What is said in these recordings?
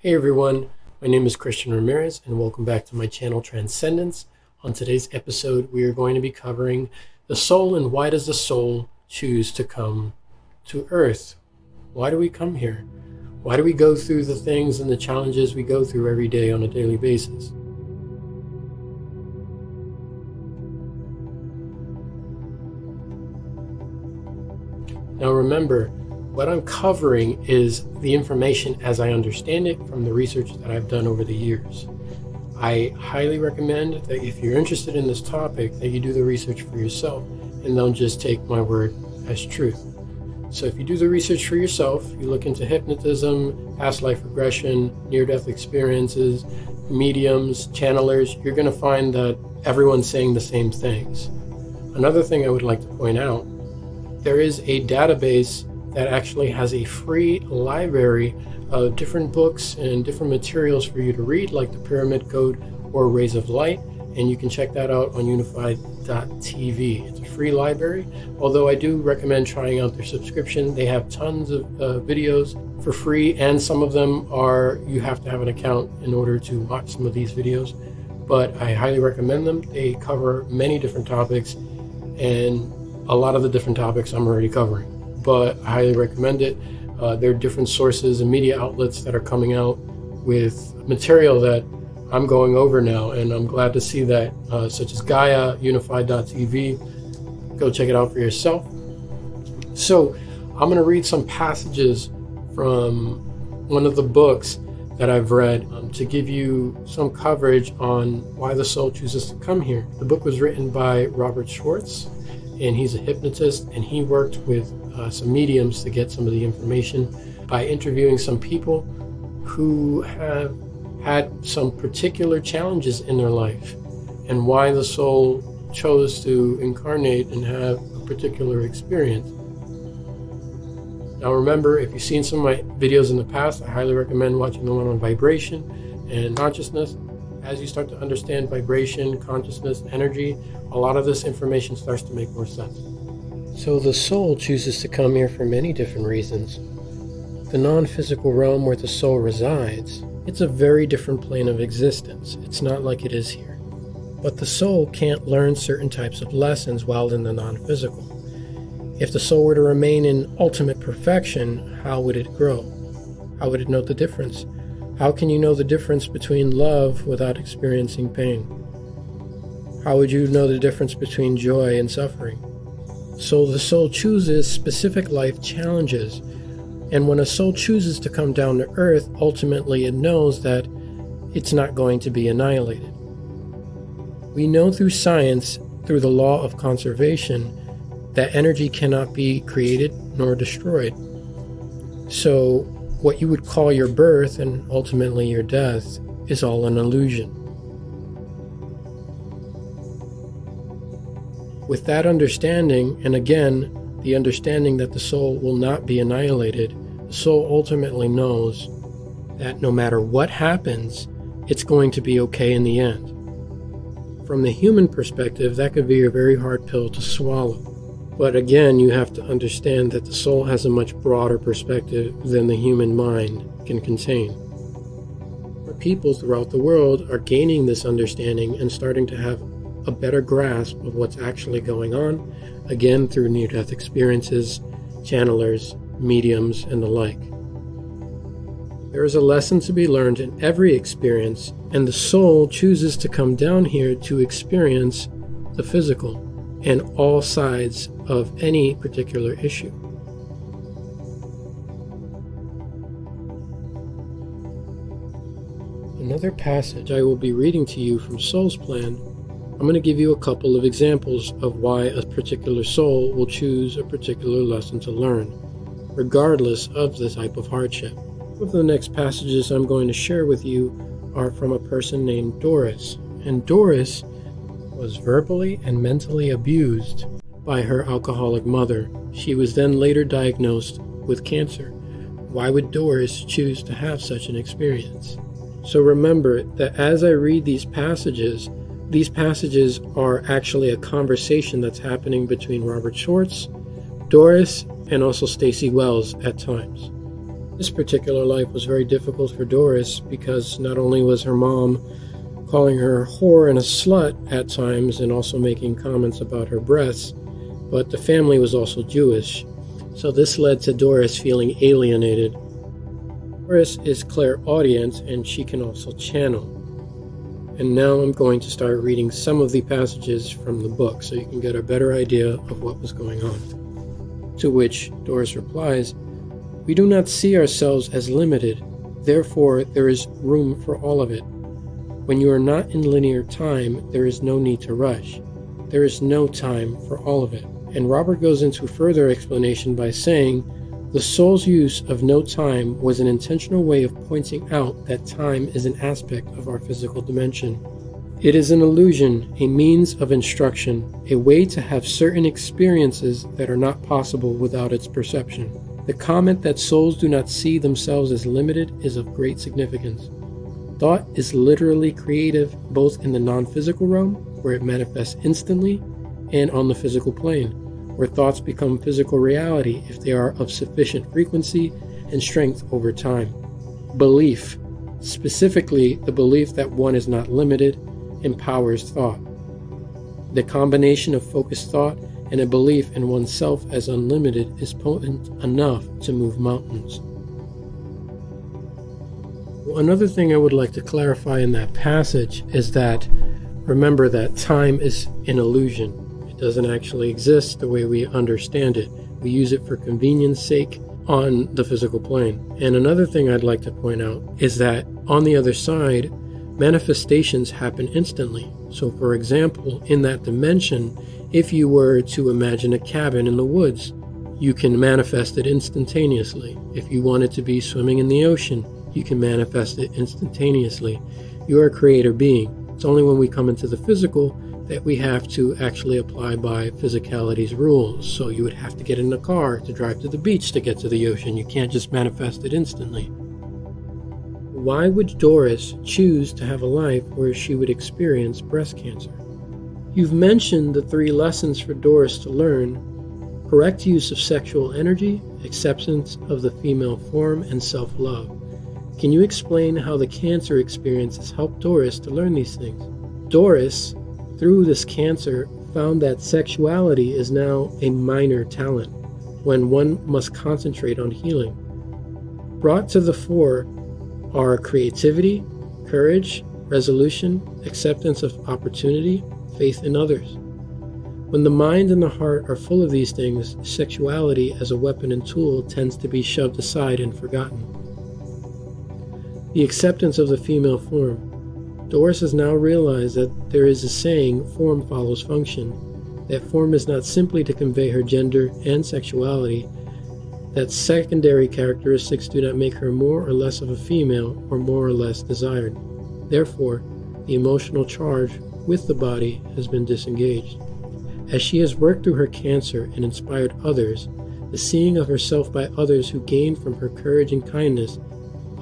Hey everyone, my name is Christian Ramirez and welcome back to my channel Transcendence. On today's episode, we are going to be covering the soul and why does the soul choose to come to Earth? Why do we come here? Why do we go through the things and the challenges we go through every day on a daily basis? Now remember, what I'm covering is the information as I understand it from the research that I've done over the years. I highly recommend that if you're interested in this topic, that you do the research for yourself and don't just take my word as truth. So if you do the research for yourself, you look into hypnotism, past life regression, near-death experiences, mediums, channelers, you're going to find that everyone's saying the same things. Another thing I would like to point out, there is a database that actually has a free library of different books and different materials for you to read, like the Pyramid Code or Rays of Light, and you can check that out on unified.tv. It's a free library, although I do recommend trying out their subscription. They have tons of videos for free, and some of them are you have to have an account in order to watch some of these videos, but I highly recommend them. They cover many different topics, and a lot of the different topics I'm already covering, but I highly recommend it. There are different sources and media outlets that are coming out with material that I'm going over now, and I'm glad to see that, such as Gaia, unified.tv. Go check it out for yourself. So I'm going to read some passages from one of the books that I've read to give you some coverage on why the soul chooses to come here. The book was written by Robert Schwartz, and he's a hypnotist, and he worked with some mediums to get some of the information by interviewing some people who have had some particular challenges in their life and why the soul chose to incarnate and have a particular experience. Now remember, if you've seen some of my videos in the past, I highly recommend watching the one on vibration and consciousness. As you start to understand vibration, consciousness, energy, a lot of this information starts to make more sense. So the soul chooses to come here for many different reasons. The non-physical realm where the soul resides, it's a very different plane of existence. It's not like it is here. But the soul can't learn certain types of lessons while in the non-physical. If the soul were to remain in ultimate perfection, how would it grow? How would it know the difference? How can you know the difference between love without experiencing pain? How would you know the difference between joy and suffering? So the soul chooses specific life challenges. And when a soul chooses to come down to Earth, ultimately it knows that it's not going to be annihilated. We know through science, through the law of conservation, that energy cannot be created nor destroyed. So what you would call your birth and ultimately your death is all an illusion. With that understanding, and again, the understanding that the soul will not be annihilated, the soul ultimately knows that no matter what happens, it's going to be okay in the end. From the human perspective, that could be a very hard pill to swallow. But again, you have to understand that the soul has a much broader perspective than the human mind can contain. People throughout the world are gaining this understanding and starting to have a better grasp of what's actually going on, again through near-death experiences, channelers, mediums, and the like. There is a lesson to be learned in every experience, and the soul chooses to come down here to experience the physical and all sides of any particular issue. Another passage I will be reading to you from Soul's Plan. I'm going to give you a couple of examples of why a particular soul will choose a particular lesson to learn, regardless of the type of hardship. One of the next passages I'm going to share with you are from a person named Doris. And Doris was verbally and mentally abused by her alcoholic mother. She was then later diagnosed with cancer. Why would Doris choose to have such an experience? So remember that as I read these passages are actually a conversation that's happening between Robert Schwartz, Doris, and also Stacy Wells at times. This particular life was very difficult for Doris because not only was her mom calling her a whore and a slut at times and also making comments about her breasts, but the family was also Jewish. So this led to Doris feeling alienated. Doris is clairaudient and she can also channel. And now I'm going to start reading some of the passages from the book so you can get a better idea of what was going on. To which Doris replies, "We do not see ourselves as limited, therefore there is room for all of it. When you are not in linear time, there is no need to rush. There is no time for all of it." And Robert goes into further explanation by saying, the soul's use of no time was an intentional way of pointing out that time is an aspect of our physical dimension. It is an illusion, a means of instruction, a way to have certain experiences that are not possible without its perception. The comment that souls do not see themselves as limited is of great significance. Thought is literally creative both in the non-physical realm, where it manifests instantly, and on the physical plane, where thoughts become physical reality if they are of sufficient frequency and strength over time. Belief, specifically the belief that one is not limited, empowers thought. The combination of focused thought and a belief in oneself as unlimited is potent enough to move mountains. Another thing I would like to clarify in that passage is that remember that time is an illusion. It doesn't actually exist the way we understand it. We use it for convenience sake on the physical plane. And another thing I'd like to point out is that on the other side, manifestations happen instantly. So for example, in that dimension, if you were to imagine a cabin in the woods, you can manifest it instantaneously. If you wanted to be swimming in the ocean, you can manifest it instantaneously. You are a creator being. It's only when we come into the physical that we have to actually apply by physicality's rules. So you would have to get in a car to drive to the beach to get to the ocean. You can't just manifest it instantly. Why would Doris choose to have a life where she would experience breast cancer? You've mentioned the 3 lessons for Doris to learn: correct use of sexual energy, acceptance of the female form, and self-love. Can you explain how the cancer experience has helped Doris to learn these things? Doris, through this cancer, found that sexuality is now a minor talent when one must concentrate on healing. Brought to the fore are creativity, courage, resolution, acceptance of opportunity, faith in others. When the mind and the heart are full of these things, sexuality as a weapon and tool tends to be shoved aside and forgotten. The acceptance of the female form. Doris has now realized that there is a saying, form follows function. That form is not simply to convey her gender and sexuality, that secondary characteristics do not make her more or less of a female or more or less desired. Therefore, the emotional charge with the body has been disengaged. As she has worked through her cancer and inspired others, the seeing of herself by others who gain from her courage and kindness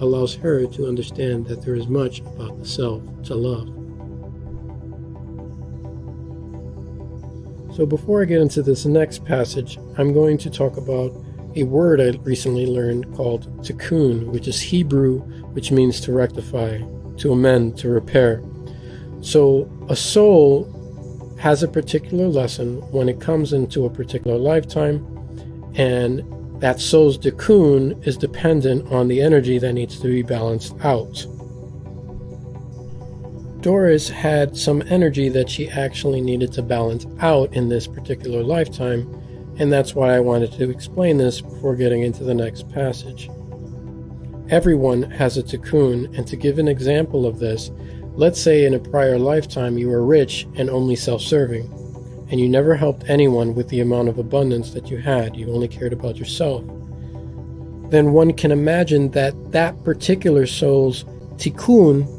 allows her to understand that there is much about the self to love. So before I get into this next passage, I'm going to talk about a word I recently learned called tikkun, which is Hebrew, which means to rectify, to amend, to repair. So a soul has a particular lesson when it comes into a particular lifetime, and that soul's tikkun is dependent on the energy that needs to be balanced out. Doris had some energy that she actually needed to balance out in this particular lifetime, and that's why I wanted to explain this before getting into the next passage. Everyone has a tikkun, and to give an example of this, let's say in a prior lifetime you were rich and only self-serving, and you never helped anyone with the amount of abundance that you had, you only cared about yourself. Then one can imagine that that particular soul's tikkun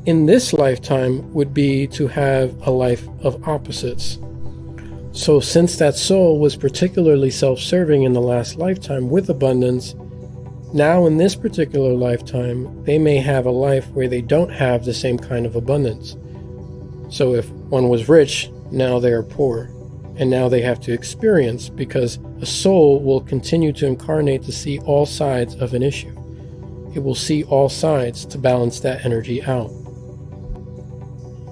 in this lifetime would be to have a life of opposites. So since that soul was particularly self-serving in the last lifetime with abundance, now in this particular lifetime, they may have a life where they don't have the same kind of abundance. So if one was rich, now they are poor. and now they have to experience, because a soul will continue to incarnate to see all sides of an issue. It will see all sides to balance that energy out.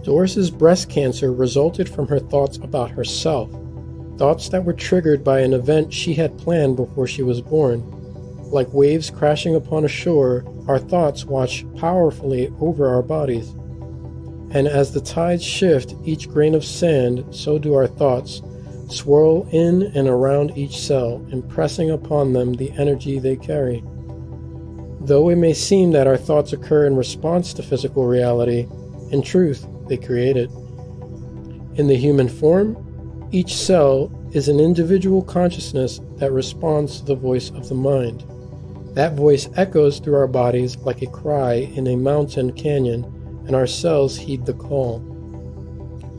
Doris's breast cancer resulted from her thoughts about herself, thoughts that were triggered by an event she had planned before she was born. Like waves crashing upon a shore, our thoughts wash powerfully over our bodies. And as the tides shift each grain of sand, so do our thoughts, swirl in and around each cell, impressing upon them the energy they carry. Though it may seem that our thoughts occur in response to physical reality, in truth, they create it. In the human form, each cell is an individual consciousness that responds to the voice of the mind. That voice echoes through our bodies like a cry in a mountain canyon, and our cells heed the call.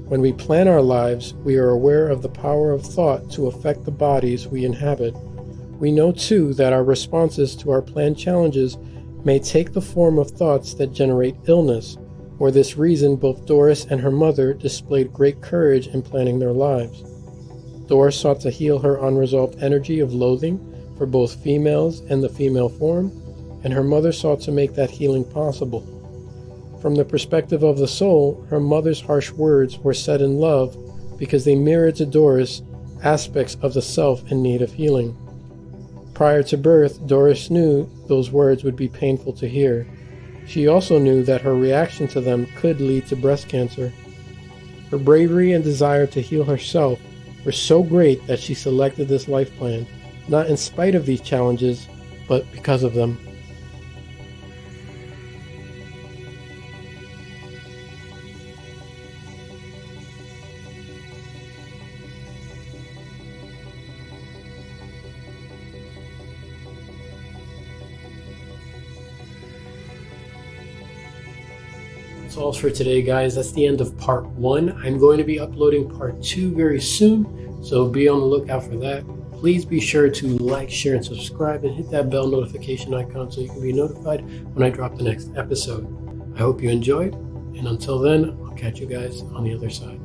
When we plan our lives, we are aware of the power of thought to affect the bodies we inhabit. We know too that our responses to our planned challenges may take the form of thoughts that generate illness. For this reason, both Doris and her mother displayed great courage in planning their lives. Doris sought to heal her unresolved energy of loathing for both females and the female form, and her mother sought to make that healing possible. From the perspective of the soul, her mother's harsh words were said in love because they mirrored to Doris aspects of the self in need of healing. Prior to birth, Doris knew those words would be painful to hear. She also knew that her reaction to them could lead to breast cancer. Her bravery and desire to heal herself were so great that she selected this life plan, not in spite of these challenges, but because of them. That's all for today, guys. That's the end of part 1. I'm going to be uploading part 2 very soon, so be on the lookout for that. Please be sure to like, share, and subscribe, and hit that bell notification icon so you can be notified when I drop the next episode. I hope you enjoyed, and until then, I'll catch you guys on the other side.